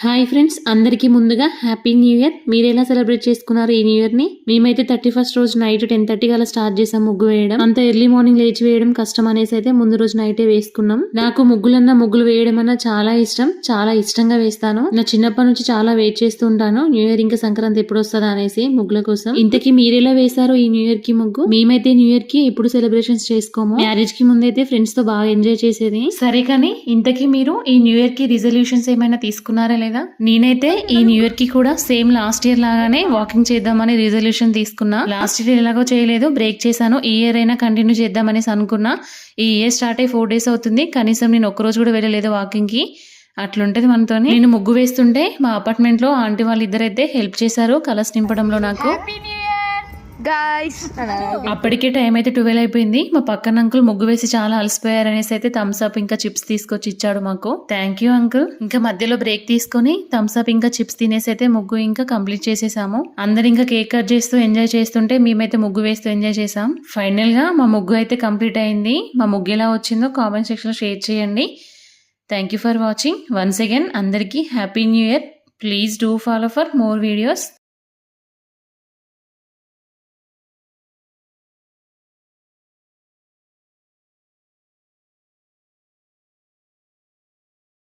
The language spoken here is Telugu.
హాయ్ ఫ్రెండ్స్, అందరికీ ముందుగా హ్యాపీ న్యూ ఇయర్. మీరు ఎలా సెలబ్రేట్ చేసుకున్నారు ఈ న్యూ ఇయర్ ని? మేమైతే 31st రోజు నైట్ 10:30 అలా స్టార్ట్ చేసాం ముగ్గు వేయడం. అంత ఎర్లీ మార్నింగ్ లేచి వేయడం కష్టం అనేసి అయితే ముందు రోజు నైటే వేసుకున్నాం. నాకు ముగ్గులు వేయడం అన్న చాలా ఇష్టం, చాలా ఇష్టంగా వేస్తాను. నా చిన్నప్పటి నుంచి చాలా వెయిట్ చేస్తూ ఉంటాను న్యూ ఇయర్ ఇంకా సంక్రాంతి ఎప్పుడు వస్తుందా అనేసి ముగ్గుల కోసం. ఇంతకీ మీరెలా వేశారో ఈ న్యూ ఇయర్ కి ముగ్గు? మేమైతే న్యూ ఇయర్ కి ఎప్పుడు సెలబ్రేషన్స్ చేసుకోము. మ్యారేజ్ కి ముందైతే ఫ్రెండ్స్ తో బాగా ఎంజాయ్ చేసేది. సరే కానీ ఇంతకీ మీరు ఈ న్యూ ఇయర్ కి రిజల్యూషన్స్ ఏమైనా తీసుకున్నారా లేదా? నేనైతే ఈ న్యూ ఇయర్ కి కూడా సేమ్ లాస్ట్ ఇయర్ లాగానే వాకింగ్ చేద్దామని రిజల్యూషన్ తీసుకున్నా. లాస్ట్ ఇయర్ ఎలాగో చేయలేదు, బ్రేక్ చేశాను. ఈ ఇయర్ అయినా కంటిన్యూ చేద్దామనేసి అనుకున్నా. ఈ ఇయర్ స్టార్ట్ అయ్యి 4 days అవుతుంది, కనీసం నేను ఒక్కరోజు కూడా వెళ్ళలేదు వాకింగ్ కి. అట్లుంటది మనతో. నేను ముగ్గు వేస్తుంటే మా అపార్ట్మెంట్ లో ఆంటీ వాళ్ళు ఇద్దరైతే హెల్ప్ చేశారు కలర్స్ నింపడంలో నాకు. అప్పటికే టైం అయితే 12 అయిపోయింది. మా పక్కన అంకుల్ ముగ్గు వేసి చాలా అలసిపోయారు అనేసి అయితే థమ్స్ అప్ ఇంకా చిప్స్ తీసుకొచ్చి ఇచ్చాడు మాకు. Thank you uncle. ఇంకా మధ్యలో బ్రేక్ తీసుకొని థమ్స్ అప్ ఇంకా చిప్స్ తినేసి అయితే ముగ్గు ఇంకా కంప్లీట్ చేసేసాము. అందరు ఇంకా కేక్ కట్ చేస్తూ ఎంజాయ్ చేస్తుంటే మేమైతే ముగ్గు వేస్తూ ఎంజాయ్ చేసాం. ఫైనల్ గా మా ముగ్గు అయితే కంప్లీట్ అయింది. మా ముగ్గు ఎలా వచ్చిందో కామెంట్ సెక్షన్ లో షేర్ చేయండి. Thank you for watching. Once again అందరికీ happy new year. Please do follow for more videos.